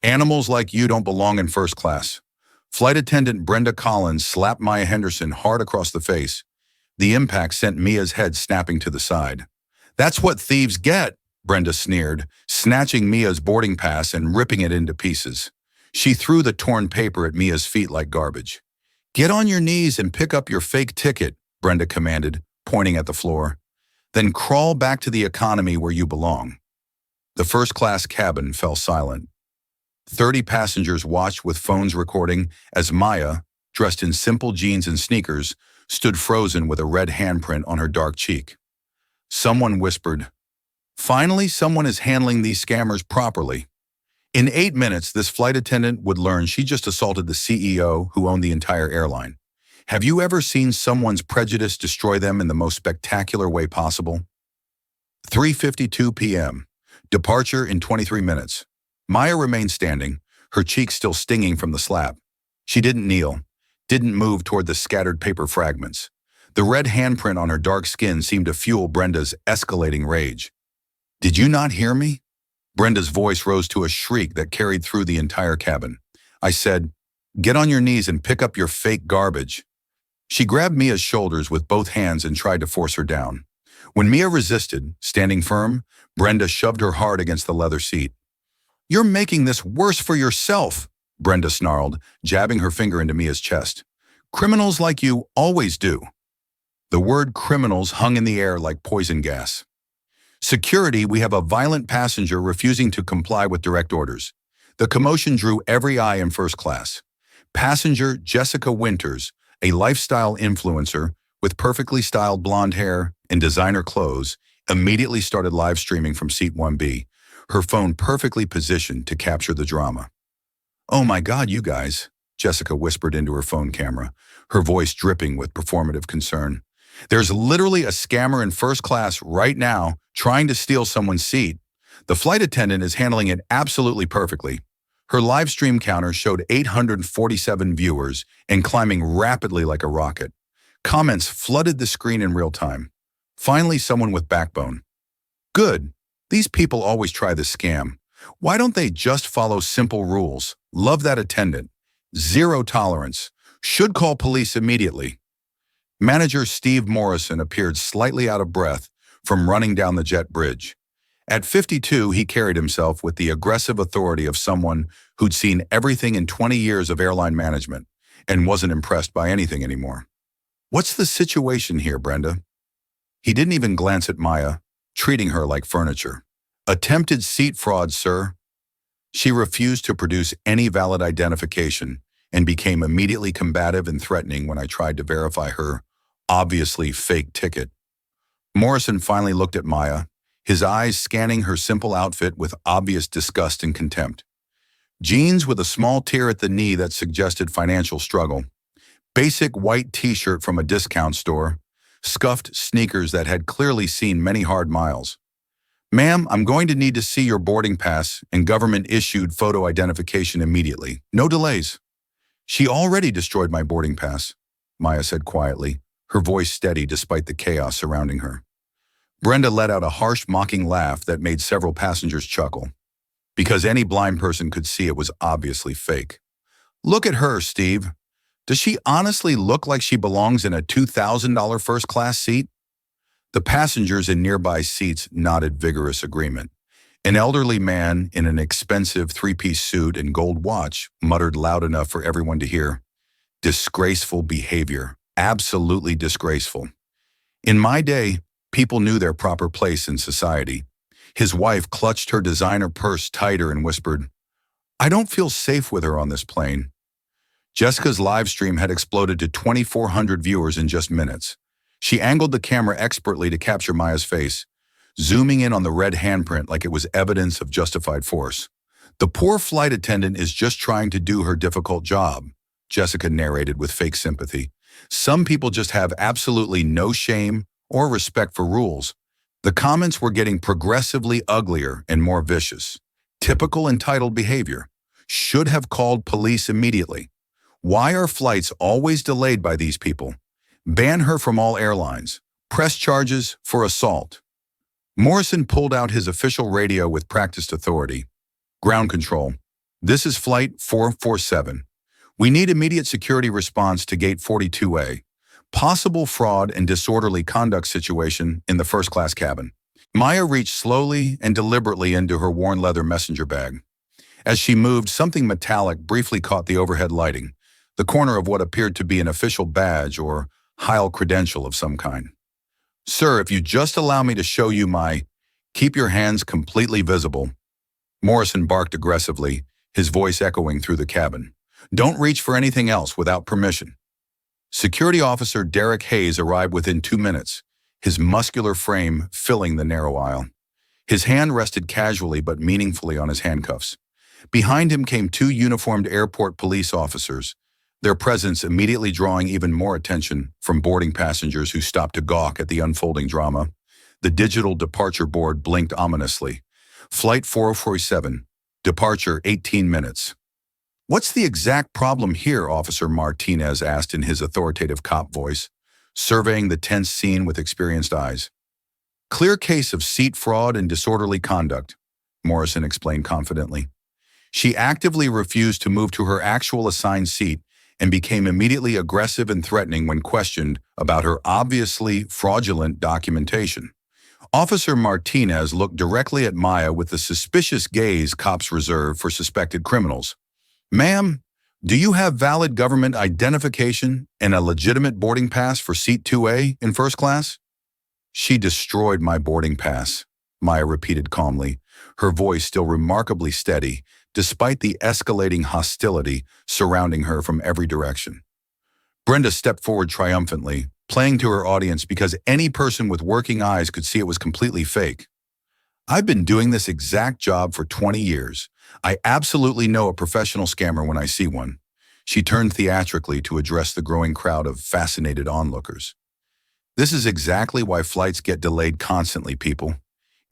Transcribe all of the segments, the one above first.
Animals like you don't belong in first class. Flight attendant Brenda Collins slapped Maya Henderson hard across the face. The impact sent Mia's head snapping to the side. That's what thieves get, Brenda sneered, snatching Mia's boarding pass and ripping it into pieces. She threw the torn paper at Mia's feet like garbage. Get on your knees and pick up your fake ticket, Brenda commanded, pointing at the floor. Then crawl back to the economy where you belong. The first-class cabin fell silent. 30 passengers watched with phones recording as Maya, dressed in simple jeans and sneakers, stood frozen with a red handprint on her dark cheek. Someone whispered, "Finally, someone is handling these scammers properly." In 8 minutes, this flight attendant would learn she just assaulted the CEO who owned the entire airline. Have you ever seen someone's prejudice destroy them in the most spectacular way possible? 3:52 p.m. Departure in 23 minutes. Maya remained standing, her cheeks still stinging from the slap. She didn't kneel, didn't move toward the scattered paper fragments. The red handprint on her dark skin seemed to fuel Brenda's escalating rage. "Did you not hear me?" Brenda's voice rose to a shriek that carried through the entire cabin. "I said, get on your knees and pick up your fake garbage." She grabbed Mia's shoulders with both hands and tried to force her down. When Mia resisted, standing firm, Brenda shoved her hard against the leather seat. "You're making this worse for yourself," Brenda snarled, jabbing her finger into Mia's chest. "Criminals like you always do." The word criminals hung in the air like poison gas. "Security, we have a violent passenger refusing to comply with direct orders." The commotion drew every eye in first class. Passenger Jessica Winters, a lifestyle influencer with perfectly styled blonde hair and designer clothes, immediately started live streaming from seat 1B, her phone perfectly positioned to capture the drama. "Oh my God, you guys," Jessica whispered into her phone camera, her voice dripping with performative concern. "There's literally a scammer in first class right now trying to steal someone's seat. The flight attendant is handling it absolutely perfectly." Her live stream counter showed 847 viewers and climbing rapidly like a rocket. Comments flooded the screen in real time. Finally, someone with backbone. "Good. These people always try this scam. Why don't they just follow simple rules? Love that attendant. Zero tolerance. Should call police immediately." Manager Steve Morrison appeared slightly out of breath from running down the jet bridge. At 52, he carried himself with the aggressive authority of someone who'd seen everything in 20 years of airline management and wasn't impressed by anything anymore. "What's the situation here, Brenda?" He didn't even glance at Maya, treating her like furniture. "Attempted seat fraud, sir." She refused to produce any valid identification and became immediately combative and threatening when I tried to verify her obviously fake ticket. Morrison finally looked at Maya, his eyes scanning her simple outfit with obvious disgust and contempt. Jeans with a small tear at the knee that suggested financial struggle. Basic white t-shirt from a discount store. Scuffed sneakers that had clearly seen many hard miles. "Ma'am, I'm going to need to see your boarding pass and government-issued photo identification immediately. No delays." "She already destroyed my boarding pass," Maya said quietly, her voice steady despite the chaos surrounding her. Brenda let out a harsh, mocking laugh that made several passengers chuckle, because any blind person could see it was obviously fake. "Look at her, Steve. Does she honestly look like she belongs in a $2,000 first-class seat?" The passengers in nearby seats nodded vigorous agreement. An elderly man in an expensive three-piece suit and gold watch muttered loud enough for everyone to hear, "Disgraceful behavior. Absolutely disgraceful." In my day, people knew their proper place in society. His wife clutched her designer purse tighter and whispered, "I don't feel safe with her on this plane." Jessica's live stream had exploded to 2,400 viewers in just minutes. She angled the camera expertly to capture Maya's face, zooming in on the red handprint like it was evidence of justified force. "The poor flight attendant is just trying to do her difficult job," Jessica narrated with fake sympathy. "Some people just have absolutely no shame or respect for rules." The comments were getting progressively uglier and more vicious. "Typical entitled behavior. Should have called police immediately. Why are flights always delayed by these people? Ban her from all airlines. Press charges for assault." Morrison pulled out his official radio with practiced authority. "Ground control. This is Flight 447. We need immediate security response to Gate 42A. Possible fraud and disorderly conduct situation in the first-class cabin. Maya reached slowly and deliberately into her worn leather messenger bag. As she moved, something metallic briefly caught the overhead lighting, the corner of what appeared to be an official badge or Heil credential of some kind. Sir, if you just allow me to show you my... Keep your hands completely visible. Morrison barked aggressively, his voice echoing through the cabin. Don't reach for anything else without permission. Security Officer Derek Hayes arrived within 2 minutes, his muscular frame filling the narrow aisle. His hand rested casually but meaningfully on his handcuffs. Behind him came 2 uniformed airport police officers, their presence immediately drawing even more attention from boarding passengers who stopped to gawk at the unfolding drama. The digital departure board blinked ominously. Flight 447, departure 18 minutes. What's the exact problem here? Officer Martinez asked in his authoritative cop voice, surveying the tense scene with experienced eyes. Clear case of seat fraud and disorderly conduct, Morrison explained confidently. She actively refused to move to her actual assigned seat and became immediately aggressive and threatening when questioned about her obviously fraudulent documentation. Officer Martinez looked directly at Maya with the suspicious gaze cops reserve for suspected criminals. Ma'am, do you have valid government identification and a legitimate boarding pass for seat 2A in first class? She destroyed my boarding pass, Maya repeated calmly, her voice still remarkably steady, despite the escalating hostility surrounding her from every direction. Brenda stepped forward triumphantly, playing to her audience because any person with working eyes could see it was completely fake. I've been doing this exact job for 20 years. I absolutely know a professional scammer when I see one. She turned theatrically to address the growing crowd of fascinated onlookers. This is exactly why flights get delayed constantly, people.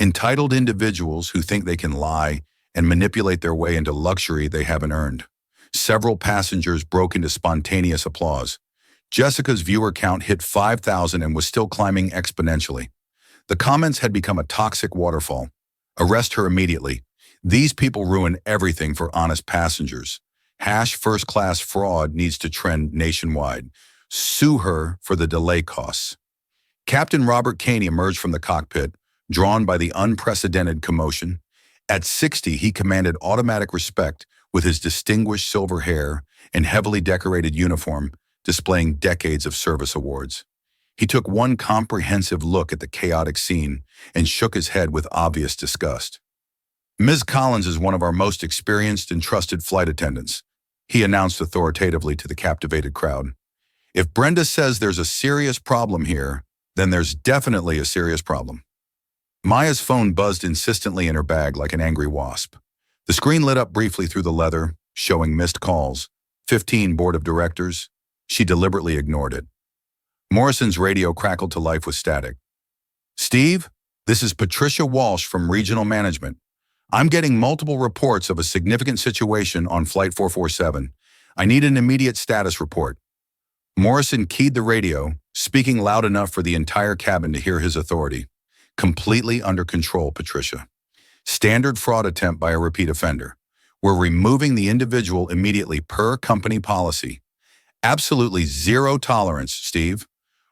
Entitled individuals who think they can lie and manipulate their way into luxury they haven't earned. Several passengers broke into spontaneous applause. Jessica's viewer count hit 5,000 and was still climbing exponentially. The comments had become a toxic waterfall. Arrest her immediately. These people ruin everything for honest passengers. #first-class fraud needs to trend nationwide. Sue her for the delay costs. Captain Robert Caney emerged from the cockpit, drawn by the unprecedented commotion. At 60, he commanded automatic respect with his distinguished silver hair and heavily decorated uniform, displaying decades of service awards. He took one comprehensive look at the chaotic scene and shook his head with obvious disgust. Ms. Collins is one of our most experienced and trusted flight attendants, he announced authoritatively to the captivated crowd. If Brenda says there's a serious problem here, then there's definitely a serious problem. Maya's phone buzzed insistently in her bag like an angry wasp. The screen lit up briefly through the leather, showing missed calls. 15 board of directors. She deliberately ignored it. Morrison's radio crackled to life with static. Steve, this is Patricia Walsh from Regional Management. I'm getting multiple reports of a significant situation on Flight 447. I need an immediate status report. Morrison keyed the radio, speaking loud enough for the entire cabin to hear his authority. Completely under control, Patricia. Standard fraud attempt by a repeat offender. We're removing the individual immediately per company policy. Absolutely zero tolerance, Steve.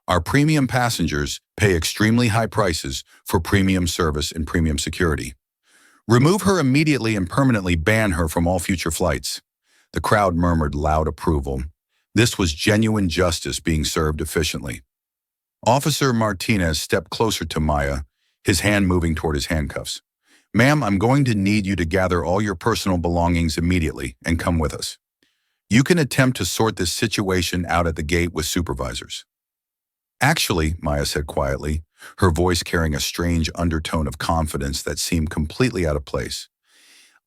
Our premium passengers pay extremely high prices for premium service and premium security. Remove her immediately and permanently ban her from all future flights. The crowd murmured loud approval. This was genuine justice being served efficiently. Officer Martinez stepped closer to Maya, his hand moving toward his handcuffs. Ma'am, I'm going to need you to gather all your personal belongings immediately and come with us. You can attempt to sort this situation out at the gate with supervisors. Actually, Maya said quietly, her voice carrying a strange undertone of confidence that seemed completely out of place.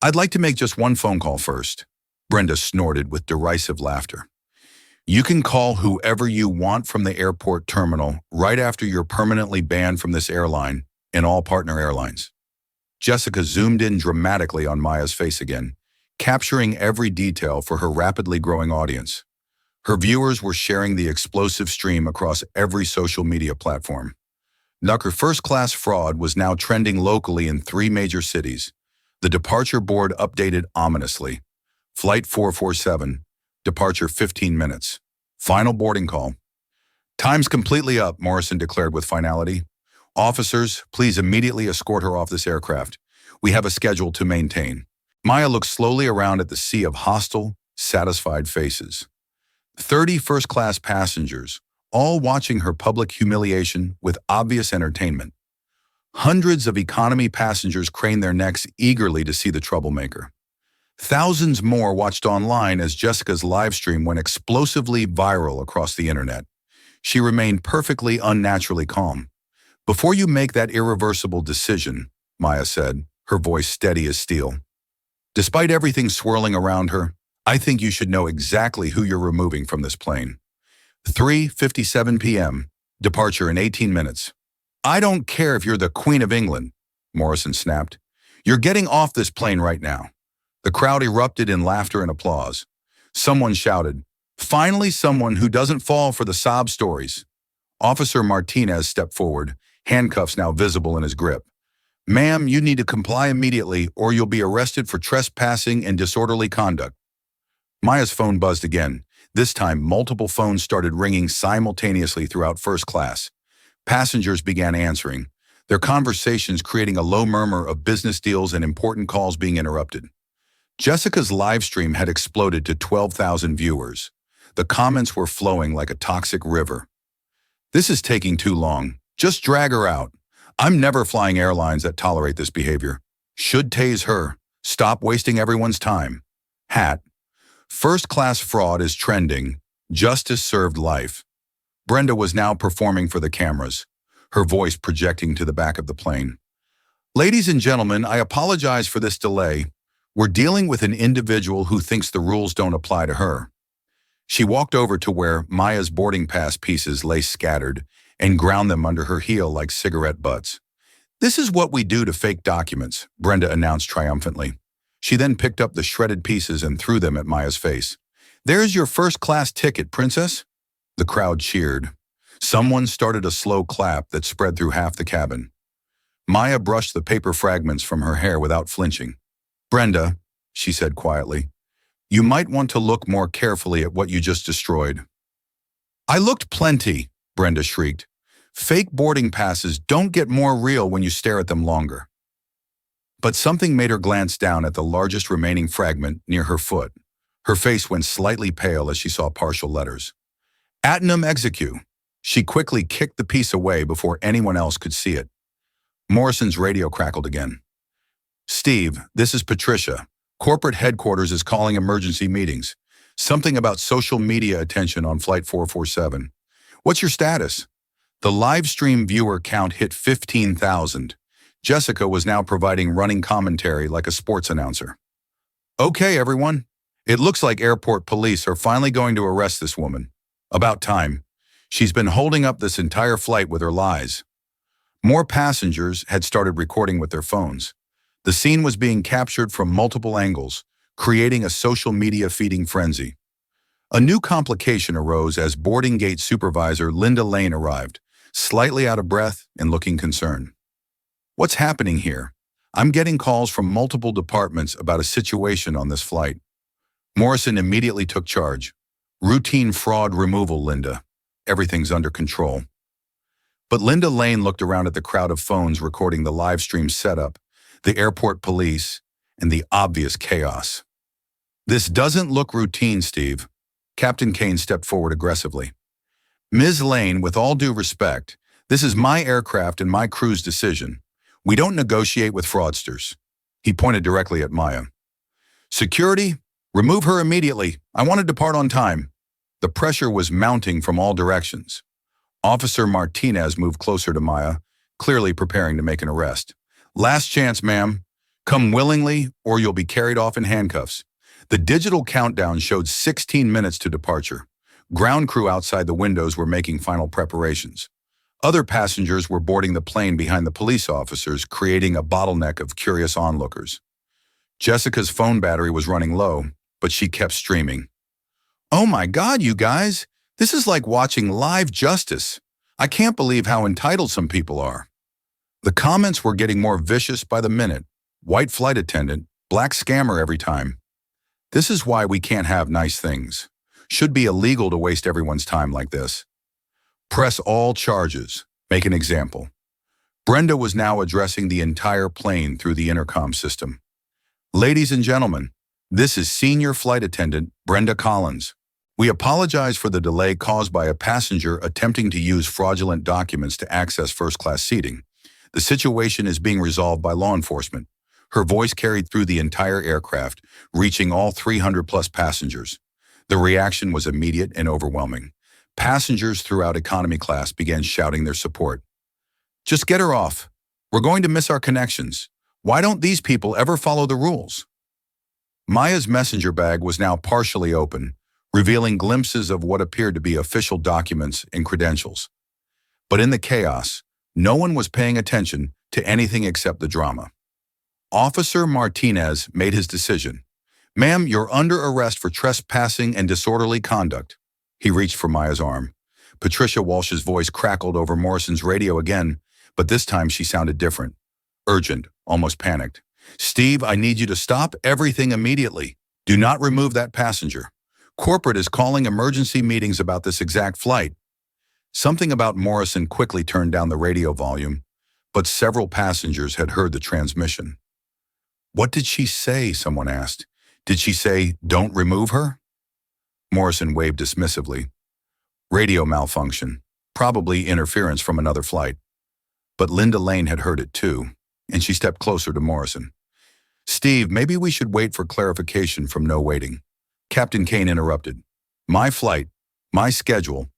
I'd like to make just one phone call first. Brenda snorted with derisive laughter. You can call whoever you want from the airport terminal right after you're permanently banned from this airline and all partner airlines. Jessica zoomed in dramatically on Maya's face again, capturing every detail for her rapidly growing audience. Her viewers were sharing the explosive stream across every social media platform. Nucker first-class fraud was now trending locally in 3 major cities. The departure board updated ominously. Flight 447, departure 15 minutes. Final boarding call. Time's completely up, Morrison declared with finality. Officers, please immediately escort her off this aircraft. We have a schedule to maintain. Maya looked slowly around at the sea of hostile, satisfied faces. 30 first-class passengers, all watching her public humiliation with obvious entertainment. Hundreds of economy passengers craned their necks eagerly to see the troublemaker. Thousands more watched online as Jessica's live stream went explosively viral across the internet. She remained perfectly unnaturally calm. Before you make that irreversible decision, Maya said, her voice steady as steel. Despite everything swirling around her, I think you should know exactly who you're removing from this plane. 3:57 p.m., departure in 18 minutes. I don't care if you're the Queen of England, Morrison snapped. You're getting off this plane right now. The crowd erupted in laughter and applause. Someone shouted, finally someone who doesn't fall for the sob stories. Officer Martinez stepped forward, handcuffs now visible in his grip. Ma'am, you need to comply immediately or you'll be arrested for trespassing and disorderly conduct. Maya's phone buzzed again. This time, multiple phones started ringing simultaneously throughout first class. Passengers began answering, their conversations creating a low murmur of business deals and important calls being interrupted. Jessica's live stream had exploded to 12,000 viewers. The comments were flowing like a toxic river. This is taking too long. Just drag her out. I'm never flying airlines that tolerate this behavior. Should tase her. Stop wasting everyone's time. Hat. First-class fraud is trending. Justice served life. Brenda was now performing for the cameras, her voice projecting to the back of the plane. Ladies and gentlemen, I apologize for this delay. We're dealing with an individual who thinks the rules don't apply to her. She walked over to where Maya's boarding pass pieces lay scattered and ground them under her heel like cigarette butts. This is what we do to fake documents, Brenda announced triumphantly. She then picked up the shredded pieces and threw them at Maya's face. There's your first-class ticket, princess. The crowd cheered. Someone started a slow clap that spread through half the cabin. Maya brushed the paper fragments from her hair without flinching. Brenda, she said quietly, you might want to look more carefully at what you just destroyed. I looked plenty, Brenda shrieked. Fake boarding passes don't get more real when you stare at them longer. But something made her glance down at the largest remaining fragment near her foot. Her face went slightly pale as she saw partial letters. Attendant execute. She quickly kicked the piece away before anyone else could see it. Morrison's radio crackled again. Steve, this is Patricia. Corporate headquarters is calling emergency meetings. Something about social media attention on Flight 447. What's your status? The live stream viewer count hit 15,000. Jessica was now providing running commentary like a sports announcer. Okay, everyone. It looks like airport police are finally going to arrest this woman. About time. She's been holding up this entire flight with her lies. More passengers had started recording with their phones. The scene was being captured from multiple angles, creating a social media feeding frenzy. A new complication arose as boarding gate supervisor Linda Lane arrived, slightly out of breath and looking concerned. What's happening here? I'm getting calls from multiple departments about a situation on this flight. Morrison immediately took charge. Routine fraud removal, Linda. Everything's under control. But Linda Lane looked around at the crowd of phones recording the live stream setup, the airport police, and the obvious chaos. This doesn't look routine, Steve. Captain Kane stepped forward aggressively. Ms. Lane, with all due respect, this is my aircraft and my crew's decision. We don't negotiate with fraudsters. He pointed directly at Maya. Security, remove her immediately. I want to depart on time. The pressure was mounting from all directions. Officer Martinez moved closer to Maya, clearly preparing to make an arrest. Last chance, ma'am. Come willingly or you'll be carried off in handcuffs. The digital countdown showed 16 minutes to departure. Ground crew outside the windows were making final preparations. Other passengers were boarding the plane behind the police officers, creating a bottleneck of curious onlookers. Jessica's phone battery was running low, but she kept streaming. Oh my God, you guys! This is like watching live justice. I can't believe how entitled some people are. The comments were getting more vicious by the minute. White flight attendant, black scammer every time. This is why we can't have nice things. Should be illegal to waste everyone's time like this. Press all charges. Make an example. Brenda was now addressing the entire plane through the intercom system. Ladies and gentlemen, this is Senior Flight Attendant Brenda Collins. We apologize for the delay caused by a passenger attempting to use fraudulent documents to access first-class seating. The situation is being resolved by law enforcement. Her voice carried through the entire aircraft, reaching all 300-plus passengers. The reaction was immediate and overwhelming. Passengers throughout economy class began shouting their support. Just get her off. We're going to miss our connections. Why don't these people ever follow the rules? Maya's messenger bag was now partially open, revealing glimpses of what appeared to be official documents and credentials. But in the chaos, no one was paying attention to anything except the drama. Officer Martinez made his decision. Ma'am, you're under arrest for trespassing and disorderly conduct. He reached for Maya's arm. Patricia Walsh's voice crackled over Morrison's radio again, but this time she sounded different. Urgent, almost panicked. Steve, I need you to stop everything immediately. Do not remove that passenger. Corporate is calling emergency meetings about this exact flight. Something about Morrison quickly turned down the radio volume, but several passengers had heard the transmission. What did she say? Someone asked. Did she say, don't remove her? Morrison waved dismissively. Radio malfunction, probably interference from another flight. But Linda Lane had heard it too, and she stepped closer to Morrison. Steve, maybe we should wait for clarification from no waiting. Captain Kane interrupted. My flight, my schedule,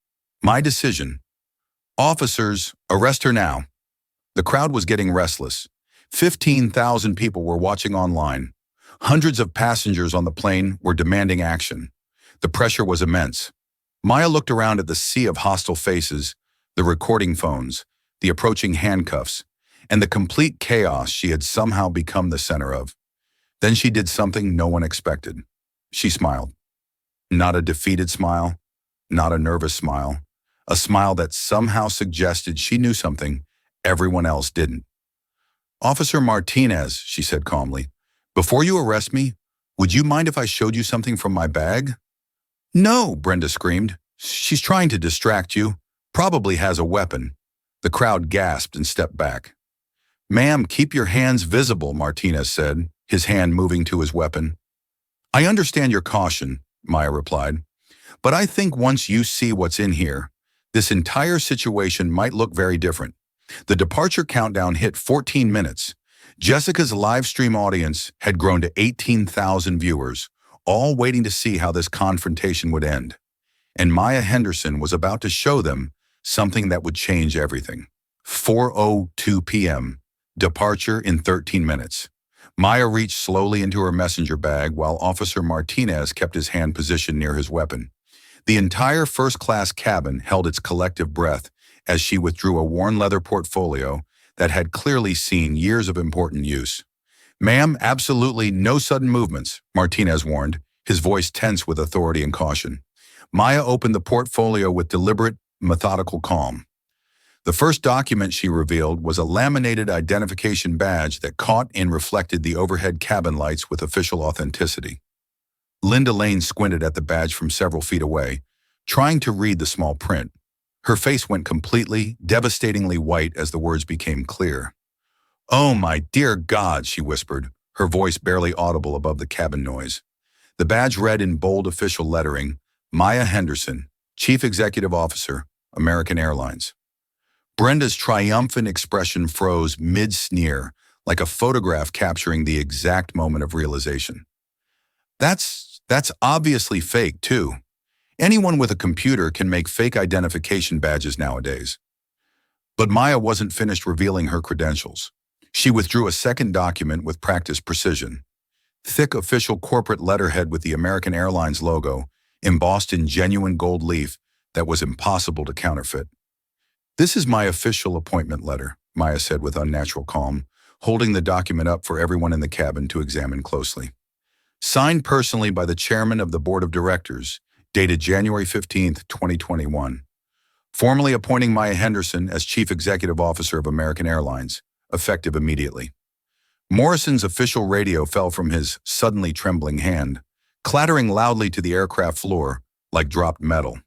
my decision. Officers, arrest her now. The crowd was getting restless. 15,000 people were watching online. Hundreds of passengers on the plane were demanding action. The pressure was immense. Maya looked around at the sea of hostile faces, the recording phones, the approaching handcuffs, and the complete chaos she had somehow become the center of. Then she did something no one expected. She smiled. Not a defeated smile, not a nervous smile, a smile that somehow suggested she knew something everyone else didn't. Officer Martinez, she said calmly, before you arrest me, would you mind if I showed you something from my bag? No, Brenda screamed. She's trying to distract you. Probably has a weapon. The crowd gasped and stepped back. Ma'am, keep your hands visible, Martinez said, his hand moving to his weapon. I understand your caution, Maya replied, but I think once you see what's in here, this entire situation might look very different. The departure countdown hit 14 minutes. Jessica's live stream audience had grown to 18,000 viewers, all waiting to see how this confrontation would end. And Maya Henderson was about to show them something that would change everything. 4:02 p.m. Departure in 13 minutes. Maya reached slowly into her messenger bag while Officer Martinez kept his hand positioned near his weapon. The entire first-class cabin held its collective breath as she withdrew a worn leather portfolio that had clearly seen years of important use. Ma'am, absolutely no sudden movements, Martinez warned, his voice tense with authority and caution. Maya opened the portfolio with deliberate, methodical calm. The first document she revealed was a laminated identification badge that caught and reflected the overhead cabin lights with official authenticity. Linda Lane squinted at the badge from several feet away, trying to read the small print. Her face went completely, devastatingly white as the words became clear. Oh, my dear God, she whispered, her voice barely audible above the cabin noise. The badge read in bold official lettering, Maya Henderson, Chief Executive Officer, American Airlines. Brenda's triumphant expression froze mid-sneer, like a photograph capturing the exact moment of realization. That's obviously fake, too. Anyone with a computer can make fake identification badges nowadays. But Maya wasn't finished revealing her credentials. She withdrew a second document with practiced precision. Thick official corporate letterhead with the American Airlines logo, embossed in genuine gold leaf that was impossible to counterfeit. This is my official appointment letter, Maya said with unnatural calm, holding the document up for everyone in the cabin to examine closely. Signed personally by the chairman of the board of directors, dated January 15, 2021. Formally appointing Maya Henderson as Chief Executive Officer of American Airlines, effective immediately. Morrison's official radio fell from his suddenly trembling hand, clattering loudly to the aircraft floor like dropped metal.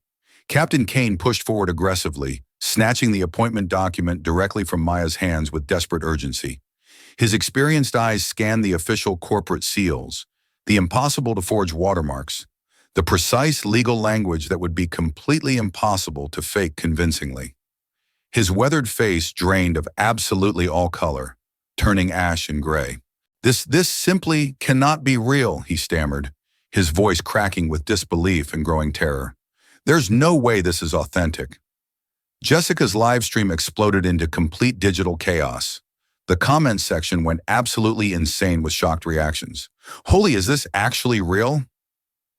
Captain Kane pushed forward aggressively, snatching the appointment document directly from Maya's hands with desperate urgency. His experienced eyes scanned the official corporate seals, the impossible-to-forge watermarks, the precise legal language that would be completely impossible to fake convincingly. His weathered face drained of absolutely all color, turning ash and gray. This simply cannot be real, he stammered, his voice cracking with disbelief and growing terror. There's no way this is authentic. Jessica's live stream exploded into complete digital chaos. The comments section went absolutely insane with shocked reactions. Holy, is this actually real?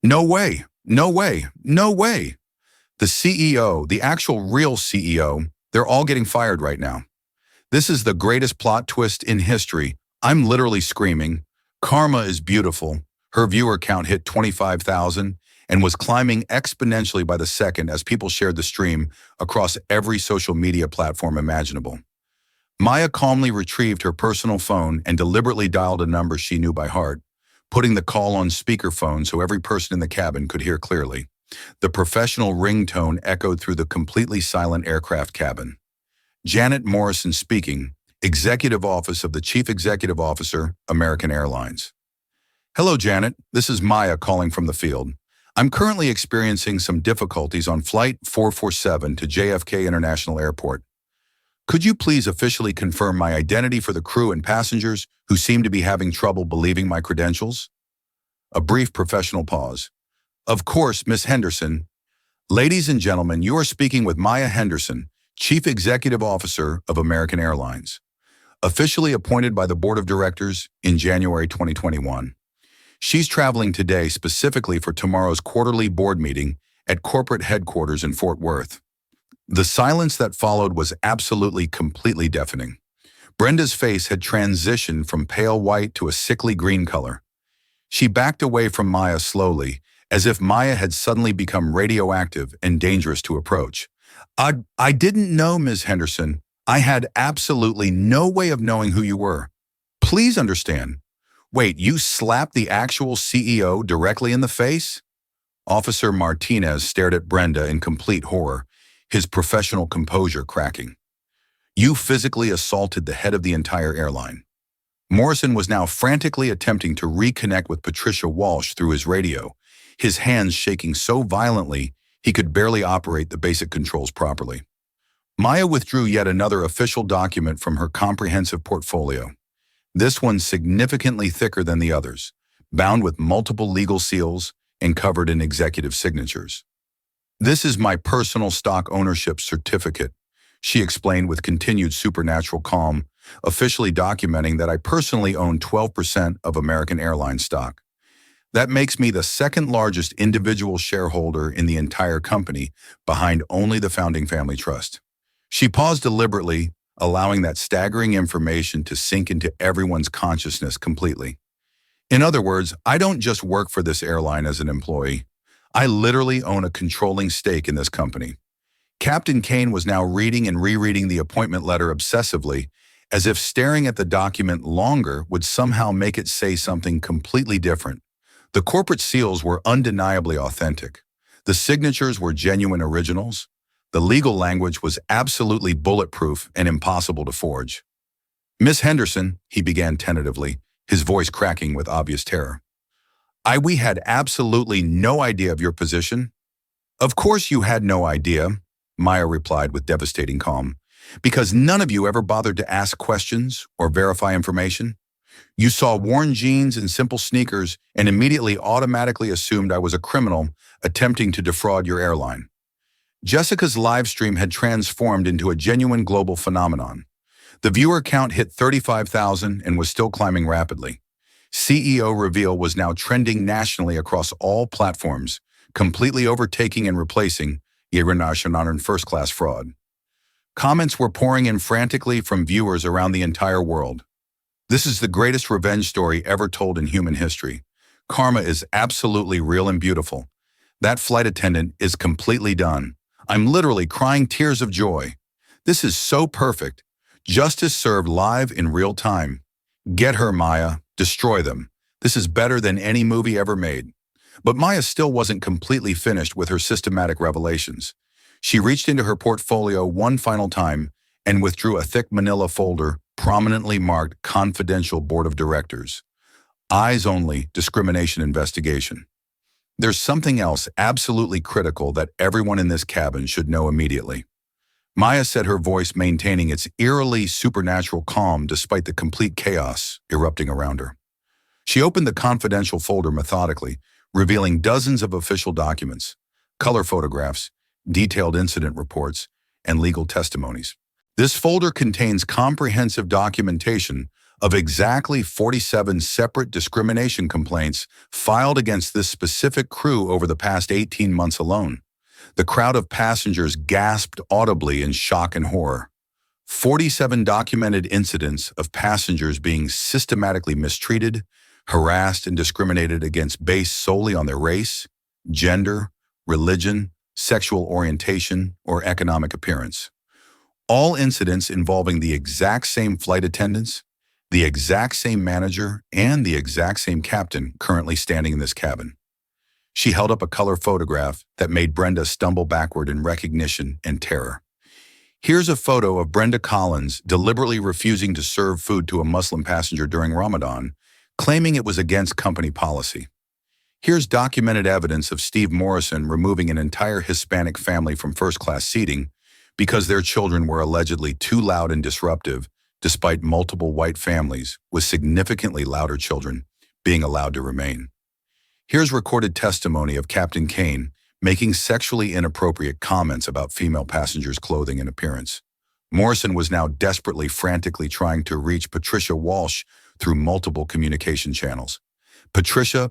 No way, no way, no way. The CEO, the actual real CEO, they're all getting fired right now. This is the greatest plot twist in history. I'm literally screaming. Karma is beautiful. Her viewer count hit 25,000 and was climbing exponentially by the second as people shared the stream across every social media platform imaginable. Maya calmly retrieved her personal phone and deliberately dialed a number she knew by heart, putting the call on speakerphone so every person in the cabin could hear clearly. The professional ringtone echoed through the completely silent aircraft cabin. Janet Morrison speaking, Executive Office of the Chief Executive Officer, American Airlines. Hello, Janet. This is Maya calling from the field. I'm currently experiencing some difficulties on Flight 447 to JFK International Airport. Could you please officially confirm my identity for the crew and passengers who seem to be having trouble believing my credentials? A brief professional pause. Of course, Miss Henderson. Ladies and gentlemen, you are speaking with Maya Henderson, Chief Executive Officer of American Airlines, officially appointed by the Board of Directors in January 2021. She's traveling today specifically for tomorrow's quarterly board meeting at corporate headquarters in Fort Worth. The silence that followed was absolutely completely deafening. Brenda's face had transitioned from pale white to a sickly green color. She backed away from Maya slowly, as if Maya had suddenly become radioactive and dangerous to approach. I didn't know, Ms. Henderson. I had absolutely no way of knowing who you were. Please understand. Wait, you slapped the actual CEO directly in the face? Officer Martinez stared at Brenda in complete horror, his professional composure cracking. You physically assaulted the head of the entire airline. Morrison was now frantically attempting to reconnect with Patricia Walsh through his radio, his hands shaking so violently he could barely operate the basic controls properly. Maya withdrew yet another official document from her comprehensive portfolio. This one significantly thicker than the others, bound with multiple legal seals and covered in executive signatures. This is my personal stock ownership certificate, she explained with continued supernatural calm, officially documenting that I personally own 12% of American Airlines stock. That makes me the second largest individual shareholder in the entire company, behind only the founding family trust. She paused deliberately, allowing that staggering information to sink into everyone's consciousness completely. In other words, I don't just work for this airline as an employee. I literally own a controlling stake in this company. Captain Kane was now reading and rereading the appointment letter obsessively, as if staring at the document longer would somehow make it say something completely different. The corporate seals were undeniably authentic. The signatures were genuine originals. The legal language was absolutely bulletproof and impossible to forge. Miss Henderson, he began tentatively, his voice cracking with obvious terror. We had absolutely no idea of your position. Of course you had no idea, Maya replied with devastating calm, because none of you ever bothered to ask questions or verify information. You saw worn jeans and simple sneakers and immediately automatically assumed I was a criminal attempting to defraud your airline. Jessica's live stream had transformed into a genuine global phenomenon. The viewer count hit 35,000 and was still climbing rapidly. CEO reveal was now trending nationally across all platforms, completely overtaking and replacing Irinational first-class fraud. Comments were pouring in frantically from viewers around the entire world. This is the greatest revenge story ever told in human history. Karma is absolutely real and beautiful. That flight attendant is completely done. I'm literally crying tears of joy. This is so perfect. Justice served live in real time. Get her, Maya. Destroy them. This is better than any movie ever made. But Maya still wasn't completely finished with her systematic revelations. She reached into her portfolio one final time and withdrew a thick manila folder prominently marked Confidential Board of Directors. Eyes only, discrimination investigation. There's something else absolutely critical that everyone in this cabin should know immediately. Maya said, her voice maintaining its eerily supernatural calm despite the complete chaos erupting around her. She opened the confidential folder methodically, revealing dozens of official documents, color photographs, detailed incident reports, and legal testimonies. This folder contains comprehensive documentation of exactly 47 separate discrimination complaints filed against this specific crew over the past 18 months alone. The crowd of passengers gasped audibly in shock and horror. 47 documented incidents of passengers being systematically mistreated, harassed, and discriminated against based solely on their race, gender, religion, sexual orientation, or economic appearance. All incidents involving the exact same flight attendants, the exact same manager, and the exact same captain currently standing in this cabin. She held up a color photograph that made Brenda stumble backward in recognition and terror. Here's a photo of Brenda Collins deliberately refusing to serve food to a Muslim passenger during Ramadan, claiming it was against company policy. Here's documented evidence of Steve Morrison removing an entire Hispanic family from first-class seating because their children were allegedly too loud and disruptive, despite multiple white families with significantly louder children being allowed to remain. Here's recorded testimony of Captain Kane making sexually inappropriate comments about female passengers' clothing and appearance. Morrison was now desperately, frantically trying to reach Patricia Walsh through multiple communication channels. Patricia,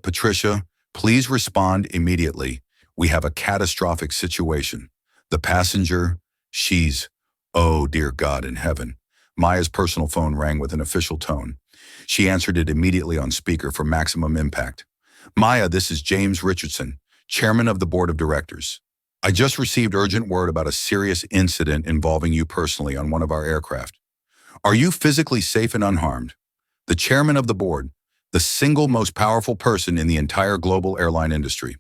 please respond immediately. We have a catastrophic situation. The passenger, oh dear God in heaven. Maya's personal phone rang with an official tone. She answered it immediately on speaker for maximum impact. Maya, this is James Richardson, chairman of the board of directors. I just received urgent word about a serious incident involving you personally on one of our aircraft. Are you physically safe and unharmed? The chairman of the board, the single most powerful person in the entire global airline industry.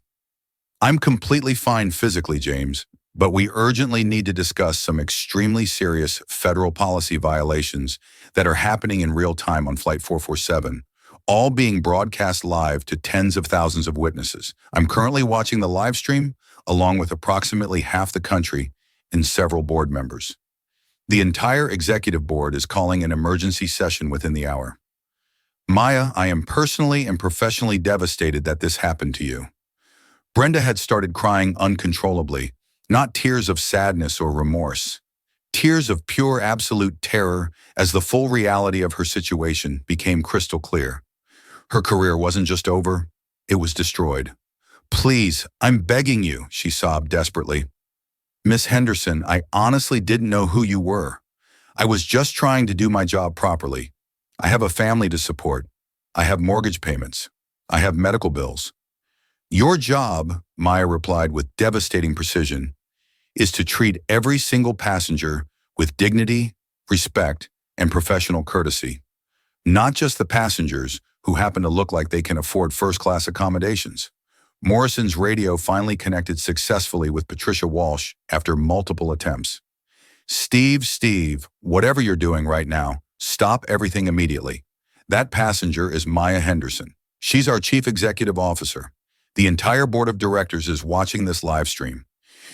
I'm completely fine physically, James, but we urgently need to discuss some extremely serious federal policy violations that are happening in real time on Flight 447, all being broadcast live to tens of thousands of witnesses. I'm currently watching the live stream, along with approximately half the country and several board members. The entire executive board is calling an emergency session within the hour. Maya, I am personally and professionally devastated that this happened to you. Brenda had started crying uncontrollably, not tears of sadness or remorse, tears of pure absolute terror as the full reality of her situation became crystal clear. Her career wasn't just over, it was destroyed. Please, I'm begging you, she sobbed desperately. Miss Henderson, I honestly didn't know who you were. I was just trying to do my job properly. I have a family to support. I have mortgage payments. I have medical bills. Your job, Maya replied with devastating precision, is to treat every single passenger with dignity, respect, and professional courtesy. Not just the passengers who happen to look like they can afford first-class accommodations. Morrison's radio finally connected successfully with Patricia Walsh after multiple attempts. Steve, whatever you're doing right now, stop everything immediately. That passenger is Maya Henderson. She's our chief executive officer. The entire board of directors is watching this live stream.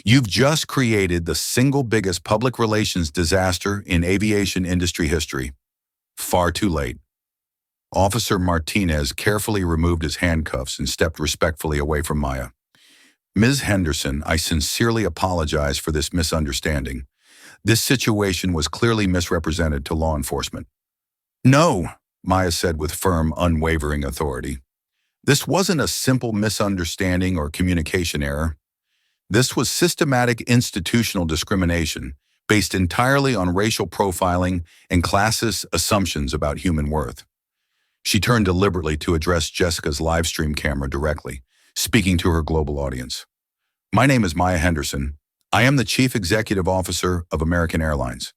You've just created the single biggest public relations disaster in aviation industry history. Far too late. Officer Martinez carefully removed his handcuffs and stepped respectfully away from Maya. Ms. Henderson, I sincerely apologize for this misunderstanding. This situation was clearly misrepresented to law enforcement. No, Maya said with firm, unwavering authority. This wasn't a simple misunderstanding or communication error. This was systematic institutional discrimination based entirely on racial profiling and classist assumptions about human worth. She turned deliberately to address Jessica's live stream camera directly, speaking to her global audience. My name is Maya Henderson. I am the Chief Executive Officer of American Airlines.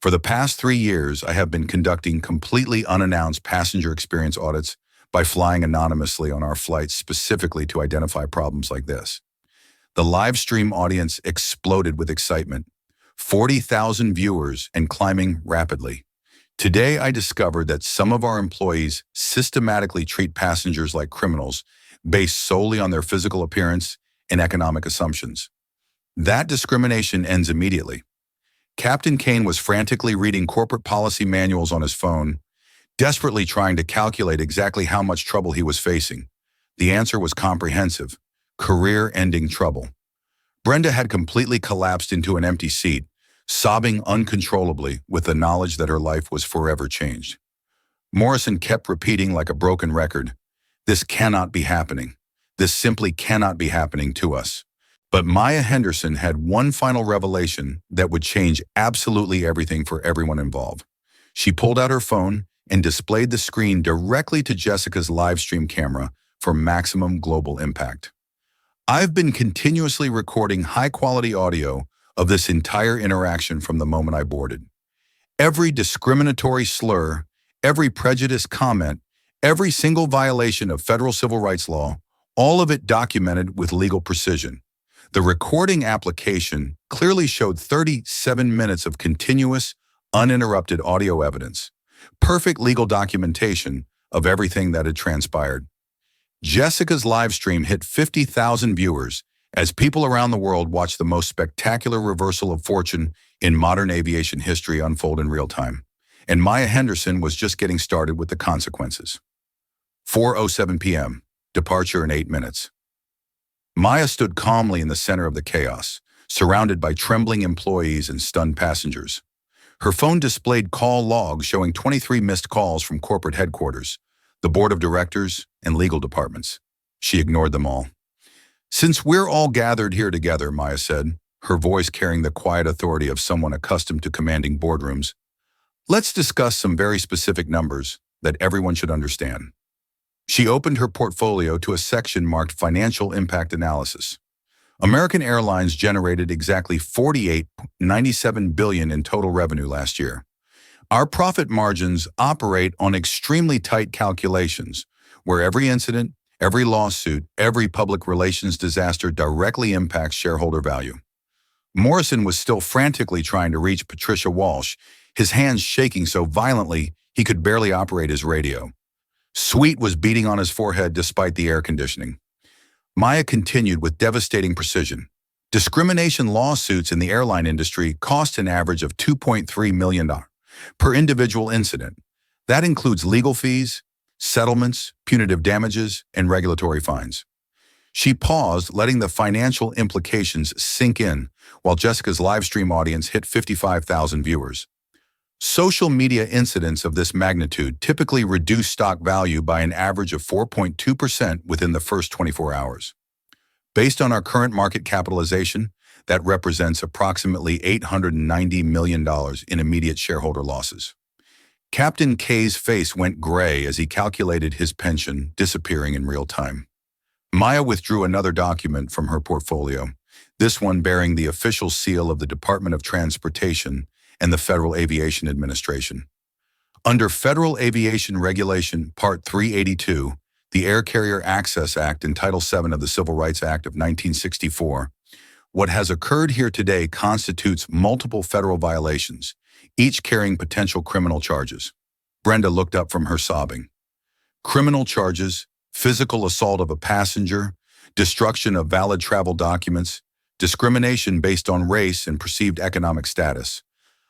For the past 3 years, I have been conducting completely unannounced passenger experience audits by flying anonymously on our flights specifically to identify problems like this. The live stream audience exploded with excitement. 40,000 viewers and climbing rapidly. Today, I discovered that some of our employees systematically treat passengers like criminals based solely on their physical appearance and economic assumptions. That discrimination ends immediately. Captain Kane was frantically reading corporate policy manuals on his phone, desperately trying to calculate exactly how much trouble he was facing. The answer was comprehensive: career-ending trouble. Brenda had completely collapsed into an empty seat, sobbing uncontrollably with the knowledge that her life was forever changed. Morrison kept repeating like a broken record, "This cannot be happening. This simply cannot be happening to us." But Maya Henderson had one final revelation that would change absolutely everything for everyone involved. She pulled out her phone and displayed the screen directly to Jessica's live stream camera for maximum global impact. "I've been continuously recording high-quality audio of this entire interaction from the moment I boarded. Every discriminatory slur, every prejudiced comment, every single violation of federal civil rights law, all of it documented with legal precision. The recording application clearly showed 37 minutes of continuous, uninterrupted audio evidence, perfect legal documentation of everything that had transpired." Jessica's live stream hit 50,000 viewers as people around the world watched the most spectacular reversal of fortune in modern aviation history unfold in real time. And Maya Henderson was just getting started with the consequences. 4:07 p.m. Departure in 8 minutes. Maya stood calmly in the center of the chaos, surrounded by trembling employees and stunned passengers. Her phone displayed call logs showing 23 missed calls from corporate headquarters, the board of directors, and legal departments. She ignored them all. "Since we're all gathered here together," Maya said, her voice carrying the quiet authority of someone accustomed to commanding boardrooms, "let's discuss some very specific numbers that everyone should understand." She opened her portfolio to a section marked Financial Impact Analysis. American Airlines generated exactly $48.97 billion in total revenue last year. Our profit margins operate on extremely tight calculations, where every incident, every lawsuit, every public relations disaster directly impacts shareholder value. Morrison was still frantically trying to reach Patricia Walsh, his hands shaking so violently he could barely operate his radio. Sweat was beating on his forehead despite the air conditioning. Maya continued with devastating precision. Discrimination lawsuits in the airline industry cost an average of $2.3 million per individual incident. That includes legal fees, settlements, punitive damages, and regulatory fines. She paused, letting the financial implications sink in, while Jessica's live stream audience hit 55,000 viewers. Social media incidents of this magnitude typically reduce stock value by an average of 4.2% within the first 24 hours. Based on our current market capitalization, that represents approximately $890 million in immediate shareholder losses. Captain K's face went gray as he calculated his pension, disappearing in real time. Maya withdrew another document from her portfolio, this one bearing the official seal of the Department of Transportation and the Federal Aviation Administration. Under Federal Aviation Regulation Part 382, the Air Carrier Access Act and Title VII of the Civil Rights Act of 1964, what has occurred here today constitutes multiple federal violations, each carrying potential criminal charges. Brenda looked up from her sobbing. Criminal charges, physical assault of a passenger, destruction of valid travel documents, discrimination based on race and perceived economic status,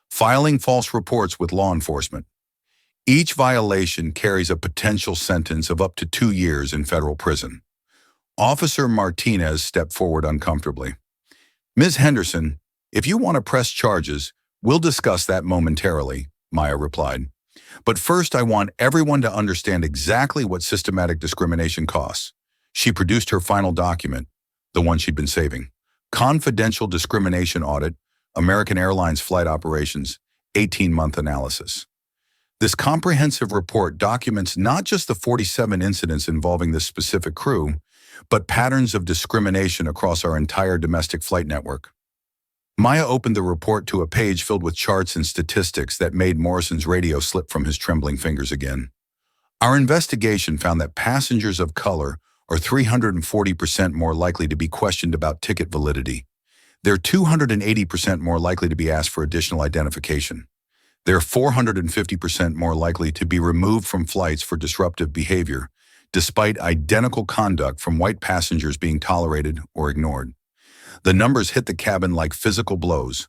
filing false reports with law enforcement. Each violation carries a potential sentence of up to 2 years in federal prison. Officer Martinez stepped forward uncomfortably. "Ms. Henderson, if you want to press charges, we'll discuss that momentarily," Maya replied. "But first, I want everyone to understand exactly what systematic discrimination costs." She produced her final document, the one she'd been saving. Confidential Discrimination Audit, American Airlines Flight Operations, 18-month analysis. This comprehensive report documents not just the 47 incidents involving this specific crew, but patterns of discrimination across our entire domestic flight network. Maya opened the report to a page filled with charts and statistics that made Morrison's radio slip from his trembling fingers again. Our investigation found that passengers of color are 340% more likely to be questioned about ticket validity. They're 280% more likely to be asked for additional identification. They're 450% more likely to be removed from flights for disruptive behavior, despite identical conduct from white passengers being tolerated or ignored. The numbers hit the cabin like physical blows.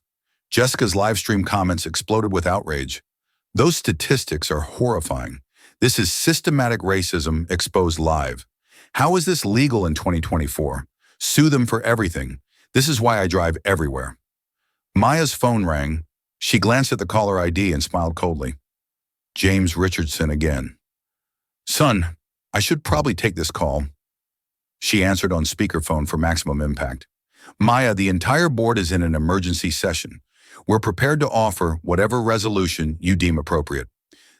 Jessica's live stream comments exploded with outrage. Those statistics are horrifying. This is systematic racism exposed live. How is this legal in 2024? Sue them for everything. This is why I drive everywhere. Maya's phone rang. She glanced at the caller ID and smiled coldly. James Richardson again. Son, I should probably take this call. She answered on speakerphone for maximum impact. Maya, the entire board is in an emergency session. We're prepared to offer whatever resolution you deem appropriate.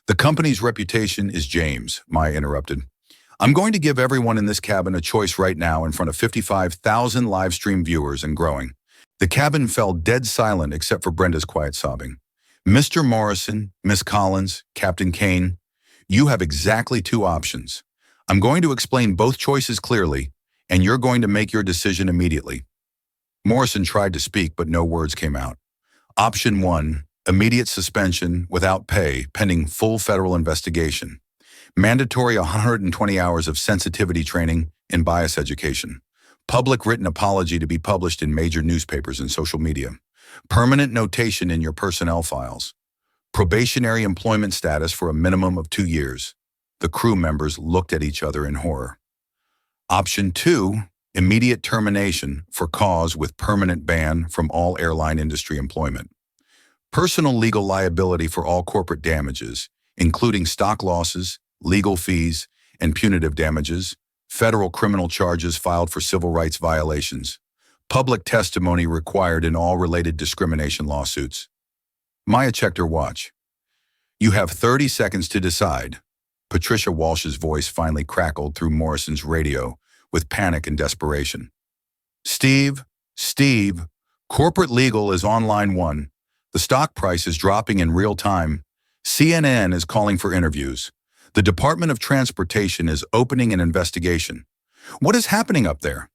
The company's reputation is James, Maya interrupted. I'm going to give everyone in this cabin a choice right now in front of 55,000 live stream viewers and growing. The cabin fell dead silent except for Brenda's quiet sobbing. Mr. Morrison, Miss Collins, Captain Kane, you have exactly two options. I'm going to explain both choices clearly, and you're going to make your decision immediately. Morrison tried to speak, but no words came out. Option 1, immediate suspension without pay pending full federal investigation. Mandatory 120 hours of sensitivity training and bias education. Public written apology to be published in major newspapers and social media. Permanent notation in your personnel files. Probationary employment status for a minimum of 2 years. The crew members looked at each other in horror. Option 2, immediate termination for cause with permanent ban from all airline industry employment. Personal legal liability for all corporate damages, including stock losses, legal fees, and punitive damages, federal criminal charges filed for civil rights violations, public testimony required in all related discrimination lawsuits. Maya checked her watch. You have 30 seconds to decide. Patricia Walsh's voice finally crackled through Morrison's radio with panic and desperation. Steve, corporate legal is on line 1. The stock price is dropping in real time. CNN is calling for interviews. The Department of Transportation is opening an investigation. What is happening up there?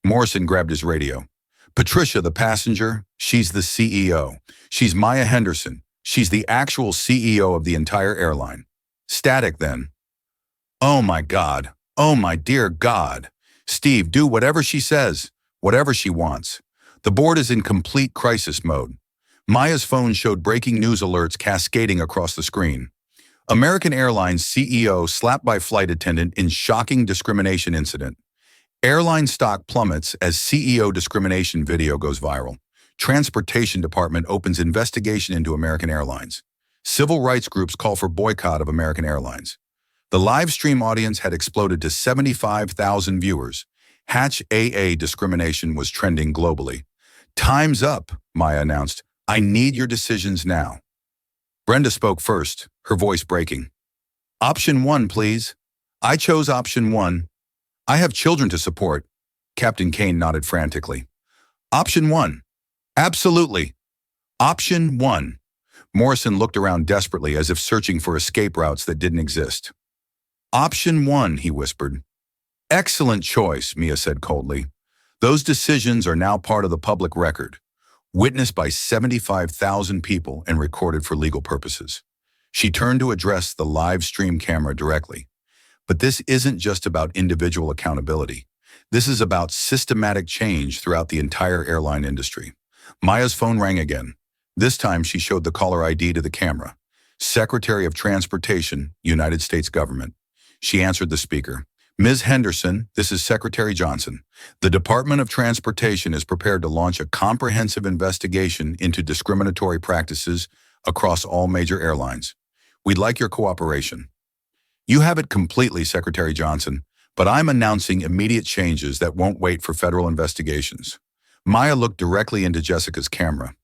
Morrison grabbed his radio. Patricia, the passenger, she's the CEO. She's Maya Henderson. She's the actual CEO of the entire airline. Static then. Oh my God. Oh my dear God. Steve, do whatever she says, whatever she wants. The board is in complete crisis mode. Maya's phone showed breaking news alerts cascading across the screen. American Airlines CEO slapped by flight attendant in shocking discrimination incident. Airline stock plummets as CEO discrimination video goes viral. Transportation Department opens investigation into American Airlines. Civil rights groups call for boycott of American Airlines. The live stream audience had exploded to 75,000 viewers. Hatch AA discrimination was trending globally. Time's up, Maya announced. I need your decisions now. Brenda spoke first, her voice breaking. Option 1, please. I chose option 1. I have children to support. Captain Kane nodded frantically. Option 1. Absolutely. Option 1. Morrison looked around desperately as if searching for escape routes that didn't exist. Option 1, he whispered. Excellent choice, Mia said coldly. Those decisions are now part of the public record, witnessed by 75,000 people and recorded for legal purposes. She turned to address the live stream camera directly. But this isn't just about individual accountability. This is about systematic change throughout the entire airline industry. Maya's phone rang again. This time she showed the caller ID to the camera. Secretary of Transportation, United States Government. She answered the speaker. Ms. Henderson, this is Secretary Johnson. The Department of Transportation is prepared to launch a comprehensive investigation into discriminatory practices across all major airlines. We'd like your cooperation. You have it completely, Secretary Johnson, but I'm announcing immediate changes that won't wait for federal investigations. Maya looked directly into Jessica's camera.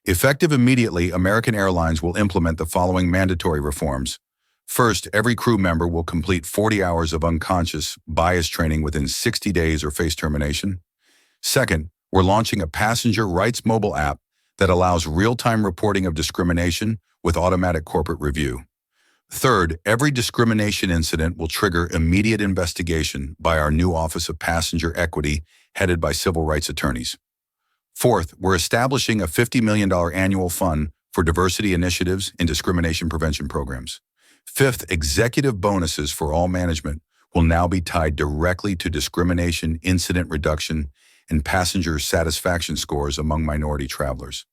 Effective immediately, American Airlines will implement the following mandatory reforms. First, every crew member will complete 40 hours of unconscious bias training within 60 days or face termination. Second, we're launching a passenger rights mobile app that allows real-time reporting of discrimination with automatic corporate review. Third, every discrimination incident will trigger immediate investigation by our new Office of Passenger Equity, headed by civil rights attorneys. Fourth, we're establishing a $50 million annual fund for diversity initiatives and discrimination prevention programs. Fifth, executive bonuses for all management will now be tied directly to discrimination incident reduction and passenger satisfaction scores among minority travelers.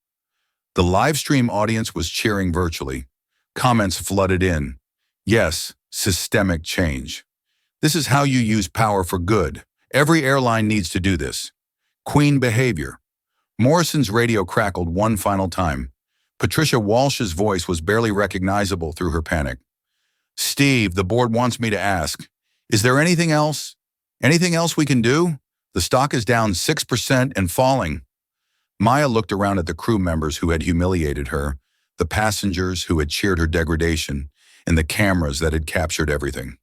The live stream audience was cheering virtually. Comments flooded in. Yes, systemic change. This is how you use power for good. Every airline needs to do this. Queen behavior. Morrison's radio crackled one final time. Patricia Walsh's voice was barely recognizable through her panic. Steve, the board wants me to ask, is there anything else? Anything else we can do? The stock is down 6% and falling. Maya looked around at the crew members who had humiliated her, the passengers who had cheered her degradation, and the cameras that had captured everything.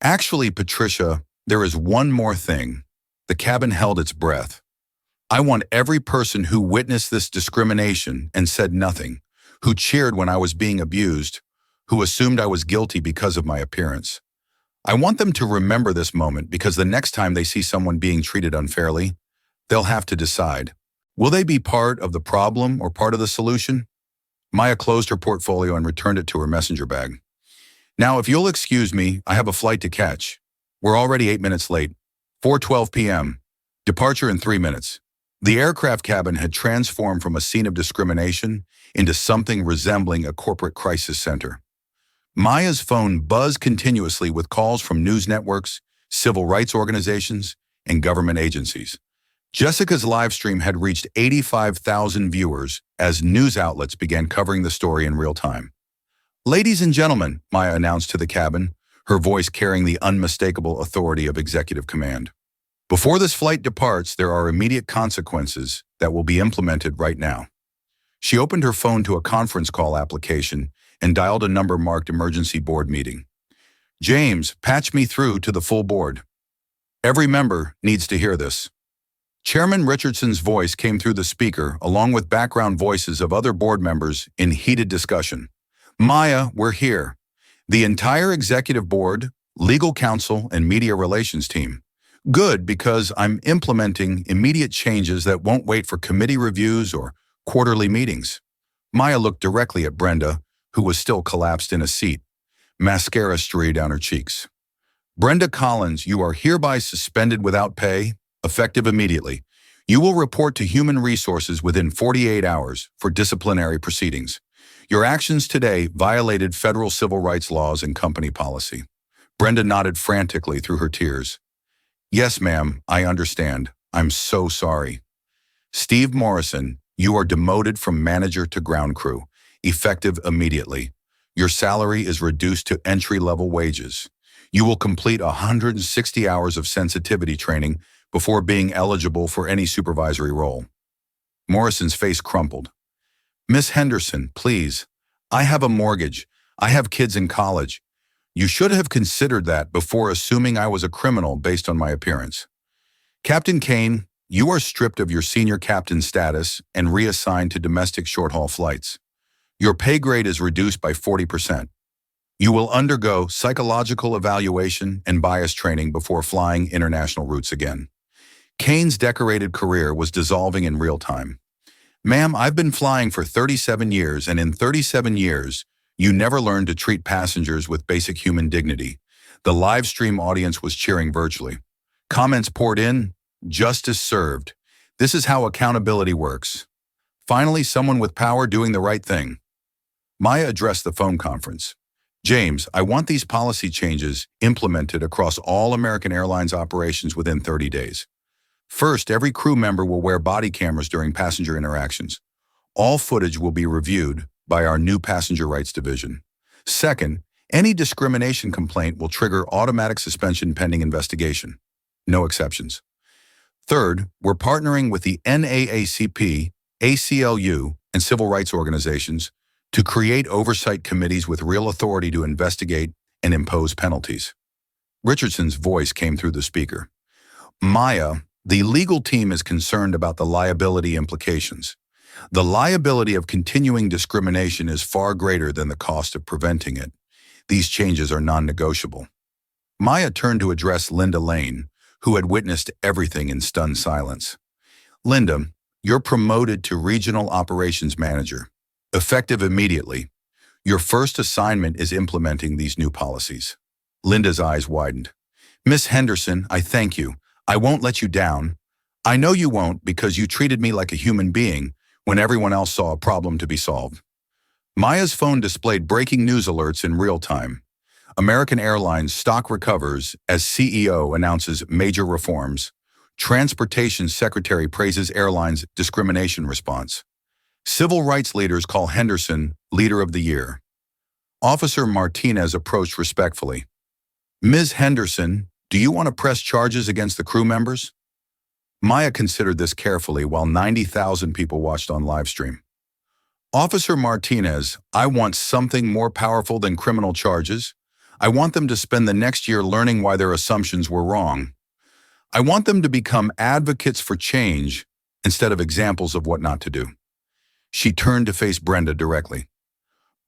Actually, Patricia, there is one more thing. The cabin held its breath. I want every person who witnessed this discrimination and said nothing, who cheered when I was being abused, who assumed I was guilty because of my appearance. I want them to remember this moment because the next time they see someone being treated unfairly, they'll have to decide. Will they be part of the problem or part of the solution? Maya closed her portfolio and returned it to her messenger bag. Now, if you'll excuse me, I have a flight to catch. We're already 8 minutes late. 4:12 p.m. Departure in 3 minutes. The aircraft cabin had transformed from a scene of discrimination into something resembling a corporate crisis center. Maya's phone buzzed continuously with calls from news networks, civil rights organizations, and government agencies. Jessica's live stream had reached 85,000 viewers as news outlets began covering the story in real time. Ladies and gentlemen, Maya announced to the cabin, her voice carrying the unmistakable authority of executive command. Before this flight departs, there are immediate consequences that will be implemented right now. She opened her phone to a conference call application and dialed a number marked emergency board meeting. James, patch me through to the full board. Every member needs to hear this. Chairman Richardson's voice came through the speaker along with background voices of other board members in heated discussion. Maya, we're here. The entire executive board, legal counsel, and media relations team. Good, because I'm implementing immediate changes that won't wait for committee reviews or quarterly meetings. Maya looked directly at Brenda, who was still collapsed in a seat. Mascara streaked down her cheeks. Brenda Collins, you are hereby suspended without pay, effective immediately. You will report to Human Resources within 48 hours for disciplinary proceedings. Your actions today violated federal civil rights laws and company policy. Brenda nodded frantically through her tears. Yes, ma'am, I understand. I'm so sorry. Steve Morrison, you are demoted from manager to ground crew, effective immediately. Your salary is reduced to entry-level wages. You will complete 160 hours of sensitivity training before being eligible for any supervisory role. Morrison's face crumpled. Miss Henderson, please. I have a mortgage. I have kids in college. You should have considered that before assuming I was a criminal based on my appearance. Captain Kane, you are stripped of your senior captain status and reassigned to domestic short-haul flights. Your pay grade is reduced by 40%. You will undergo psychological evaluation and bias training before flying international routes again. Kane's decorated career was dissolving in real time. Ma'am, I've been flying for 37 years, and in 37 years, you never learned to treat passengers with basic human dignity. The live stream audience was cheering virtually. Comments poured in, justice served. This is how accountability works. Finally, someone with power doing the right thing. Maya addressed the phone conference. James, I want these policy changes implemented across all American Airlines operations within 30 days. First, every crew member will wear body cameras during passenger interactions. All footage will be reviewed by our new passenger rights division. Second, any discrimination complaint will trigger automatic suspension pending investigation. No exceptions. Third, we're partnering with the NAACP, ACLU, and civil rights organizations to create oversight committees with real authority to investigate and impose penalties. Richardson's voice came through the speaker. Maya, the legal team is concerned about the liability implications. The liability of continuing discrimination is far greater than the cost of preventing it. These changes are non-negotiable. Maya turned to address Linda Lane, who had witnessed everything in stunned silence. Linda, you're promoted to Regional Operations Manager. Effective immediately. Your first assignment is implementing these new policies. Linda's eyes widened. Miss Henderson, I thank you. I won't let you down. I know you won't because you treated me like a human being when everyone else saw a problem to be solved. Maya's phone displayed breaking news alerts in real time. American Airlines stock recovers as CEO announces major reforms. Transportation Secretary praises airlines' discrimination response. Civil rights leaders call Henderson Leader of the Year. Officer Martinez approached respectfully. Ms. Henderson, do you want to press charges against the crew members? Maya considered this carefully while 90,000 people watched on livestream. Officer Martinez, I want something more powerful than criminal charges. I want them to spend the next year learning why their assumptions were wrong. I want them to become advocates for change instead of examples of what not to do. She turned to face Brenda directly.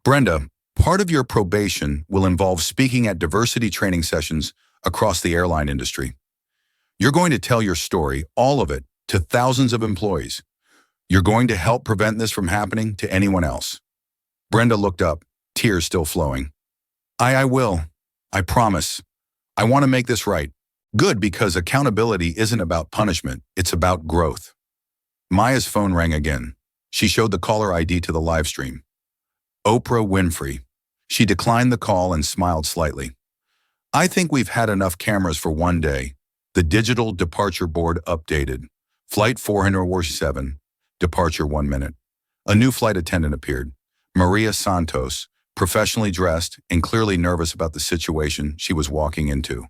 Brenda, part of your probation will involve speaking at diversity training sessions across the airline industry. You're going to tell your story, all of it, to thousands of employees. You're going to help prevent this from happening to anyone else. Brenda looked up, tears still flowing. I will. I promise. I want to make this right. Good, because accountability isn't about punishment, it's about growth. Maya's phone rang again. She showed the caller ID to the live stream. Oprah Winfrey. She declined the call and smiled slightly. I think we've had enough cameras for one day. The digital departure board updated. Flight 447, departure 1 minute. A new flight attendant appeared. Maria Santos, professionally dressed and clearly nervous about the situation she was walking into.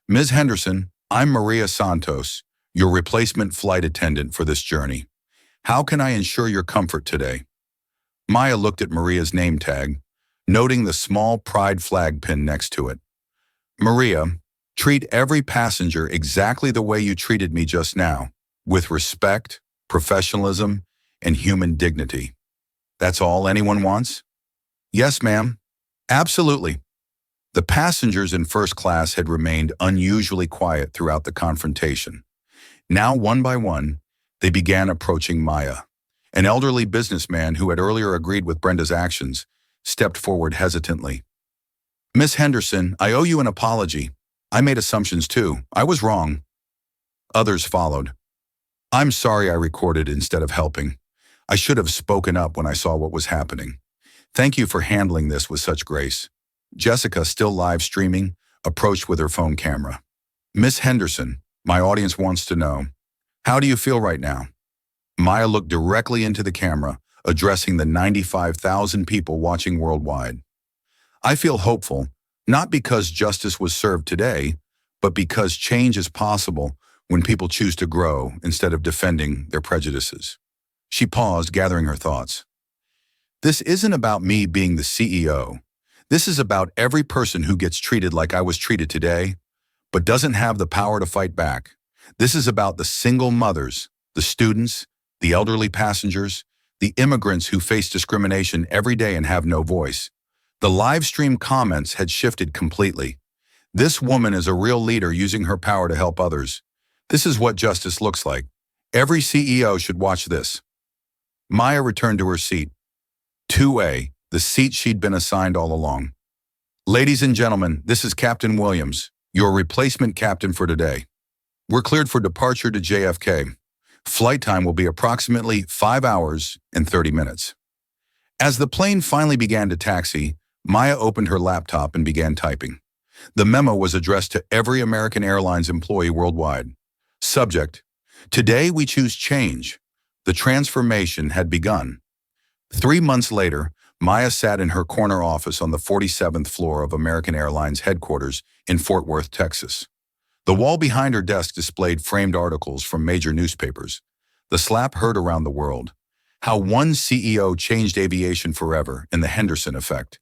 Ms. Henderson, I'm Maria Santos, your replacement flight attendant for this journey. How can I ensure your comfort today? Maya looked at Maria's name tag, noting the small pride flag pin next to it. Maria, treat every passenger exactly the way you treated me just now, with respect, professionalism, and human dignity. That's all anyone wants? Yes, ma'am. Absolutely. The passengers in first class had remained unusually quiet throughout the confrontation. Now, one by one, they began approaching Maya. An elderly businessman who had earlier agreed with Brenda's actions stepped forward hesitantly. Miss Henderson, I owe you an apology. I made assumptions too. I was wrong. Others followed. I'm sorry I recorded instead of helping. I should have spoken up when I saw what was happening. Thank you for handling this with such grace. Jessica, still live streaming, approached with her phone camera. Miss Henderson, my audience wants to know, how do you feel right now? Maya looked directly into the camera, addressing the 95,000 people watching worldwide. I feel hopeful, not because justice was served today, but because change is possible when people choose to grow instead of defending their prejudices. She paused, gathering her thoughts. This isn't about me being the CEO. This is about every person who gets treated like I was treated today, but doesn't have the power to fight back. This is about the single mothers, the students, the elderly passengers, the immigrants who face discrimination every day and have no voice. The live stream comments had shifted completely. This woman is a real leader using her power to help others. This is what justice looks like. Every CEO should watch this. Maya returned to her seat. 2A, the seat she'd been assigned all along. Ladies and gentlemen, this is Captain Williams, your replacement captain for today. We're cleared for departure to JFK. Flight time will be approximately 5 hours and 30 minutes. As the plane finally began to taxi, Maya opened her laptop and began typing. The memo was addressed to every American Airlines employee worldwide. Subject: Today we choose change. The transformation had begun. 3 months later, Maya sat in her corner office on the 47th floor of American Airlines headquarters in Fort Worth, Texas. The wall behind her desk displayed framed articles from major newspapers. The slap heard around the world. How one CEO changed aviation forever in the Henderson effect.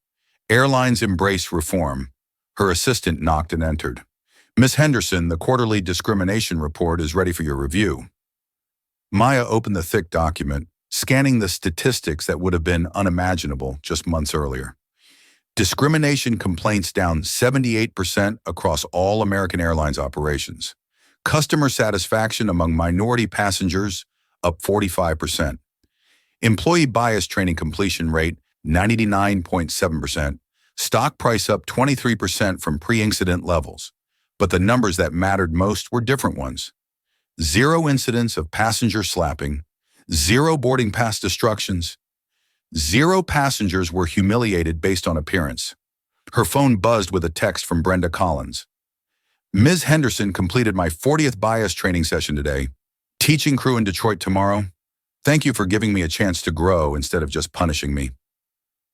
Airlines embrace reform. Her assistant knocked and entered. Miss Henderson, the quarterly discrimination report is ready for your review. Maya opened the thick document, scanning the statistics that would have been unimaginable just months earlier. Discrimination complaints down 78% across all American Airlines operations. Customer satisfaction among minority passengers up 45%. Employee bias training completion rate 99.7%. Stock price up 23% from pre-incident levels. But the numbers that mattered most were different ones. 0 incidents of passenger slapping, 0 boarding pass destructions, 0 passengers were humiliated based on appearance. Her phone buzzed with a text from Brenda Collins. Ms. Henderson completed my 40th bias training session today. Teaching crew in Detroit tomorrow. Thank you for giving me a chance to grow instead of just punishing me.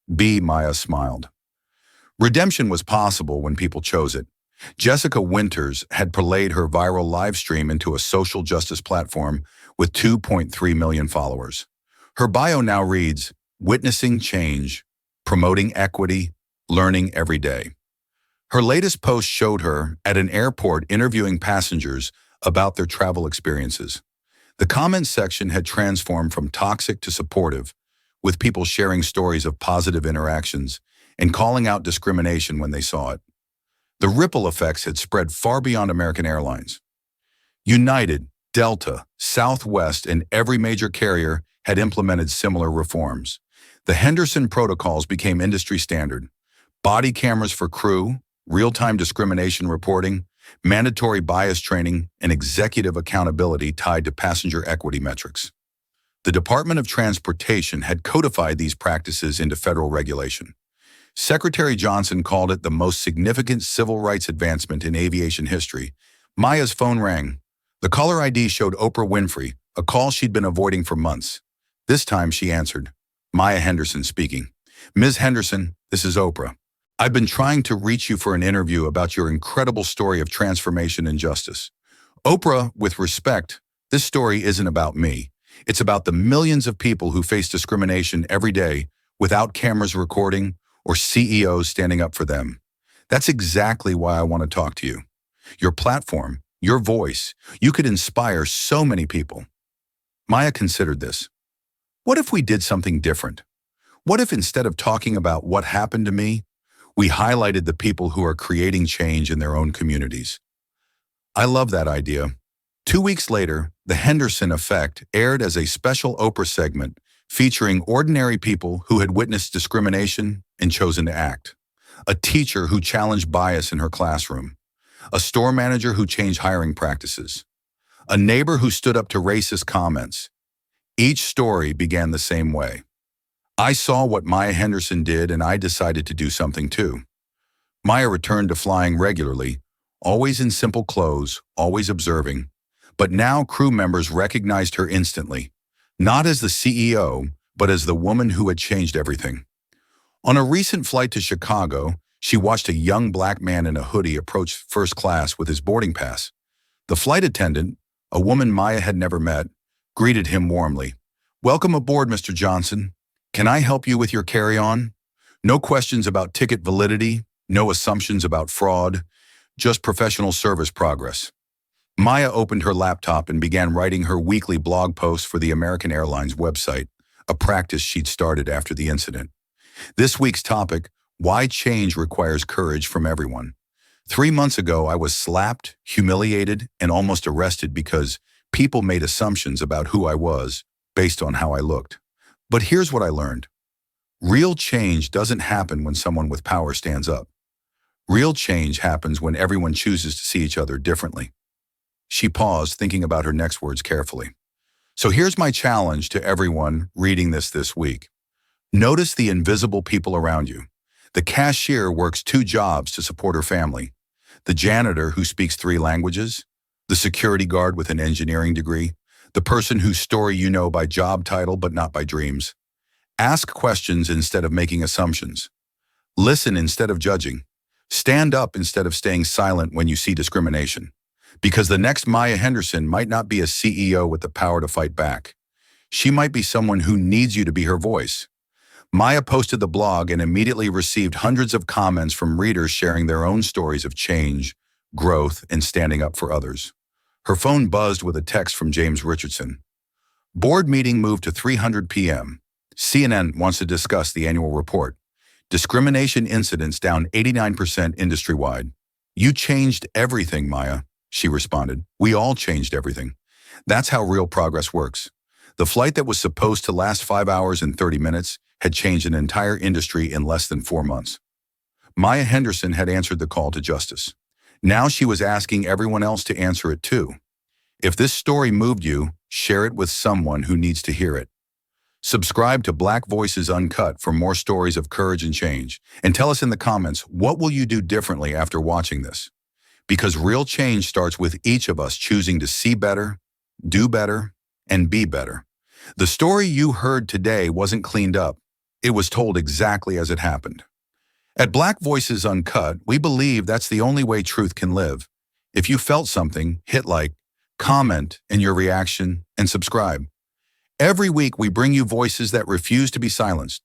B. Maya smiled. Redemption was possible when people chose it. Jessica Winters had parlayed her viral live stream into a social justice platform with 2.3 million followers. Her bio now reads, "Witnessing change, promoting equity, learning every day." Her latest post showed her at an airport interviewing passengers about their travel experiences. The comments section had transformed from toxic to supportive, with people sharing stories of positive interactions and calling out discrimination when they saw it. The ripple effects had spread far beyond American Airlines. United, Delta, Southwest, and every major carrier had implemented similar reforms. The Henderson protocols became industry standard. Body cameras for crew, real-time discrimination reporting, mandatory bias training, and executive accountability tied to passenger equity metrics. The Department of Transportation had codified these practices into federal regulation. Secretary Johnson called it the most significant civil rights advancement in aviation history. Maya's phone rang. The caller ID showed Oprah Winfrey, a call she'd been avoiding for months. This time she answered. Maya Henderson speaking. Ms. Henderson, this is Oprah. I've been trying to reach you for an interview about your incredible story of transformation and justice. Oprah, with respect, this story isn't about me. It's about the millions of people who face discrimination every day without cameras recording or CEOs standing up for them. That's exactly why I want to talk to you. Your platform, your voice, you could inspire so many people. Maya considered this. What if we did something different? What if instead of talking about what happened to me, we highlighted the people who are creating change in their own communities? I love that idea. 2 weeks later, The Henderson Effect aired as a special Oprah segment featuring ordinary people who had witnessed discrimination and chosen to act. A teacher who challenged bias in her classroom. A store manager who changed hiring practices. A neighbor who stood up to racist comments. Each story began the same way. I saw what Maya Henderson did and I decided to do something too. Maya returned to flying regularly, always in simple clothes, always observing. But now crew members recognized her instantly, not as the CEO, but as the woman who had changed everything. On a recent flight to Chicago, she watched a young black man in a hoodie approach first class with his boarding pass. The flight attendant, a woman Maya had never met, greeted him warmly. "Welcome aboard, Mr. Johnson. Can I help you with your carry-on? No questions about ticket validity, no assumptions about fraud, just professional service progress." Maya opened her laptop and began writing her weekly blog post for the American Airlines website, a practice she'd started after the incident. This week's topic, why change requires courage from everyone. 3 months ago, I was slapped, humiliated, and almost arrested because people made assumptions about who I was based on how I looked. But here's what I learned. Real change doesn't happen when someone with power stands up. Real change happens when everyone chooses to see each other differently. She paused, thinking about her next words carefully. So here's my challenge to everyone reading this week. Notice the invisible people around you. The cashier works 2 jobs to support her family. The janitor who speaks 3 languages. The security guard with an engineering degree. The person whose story you know by job title but not by dreams. Ask questions instead of making assumptions. Listen instead of judging. Stand up instead of staying silent when you see discrimination. Because the next Maya Henderson might not be a CEO with the power to fight back. She might be someone who needs you to be her voice. Maya posted the blog and immediately received hundreds of comments from readers sharing their own stories of change, growth, and standing up for others. Her phone buzzed with a text from James Richardson. Board meeting moved to 3:00 p.m. CNN wants to discuss the annual report. Discrimination incidents down 89% industry-wide. You changed everything, Maya, she responded. We all changed everything. That's how real progress works. The flight that was supposed to last 5 hours and 30 minutes had changed an entire industry in less than 4 months. Maya Henderson had answered the call to justice. Now she was asking everyone else to answer it too. If this story moved you, share it with someone who needs to hear it. Subscribe to Black Voices Uncut for more stories of courage and change. And tell us in the comments, what will you do differently after watching this? Because real change starts with each of us choosing to see better, do better, and be better. The story you heard today wasn't cleaned up. It was told exactly as it happened. At Black Voices Uncut, we believe that's the only way truth can live. If you felt something, hit like, comment in your reaction, and subscribe. Every week we bring you voices that refuse to be silenced,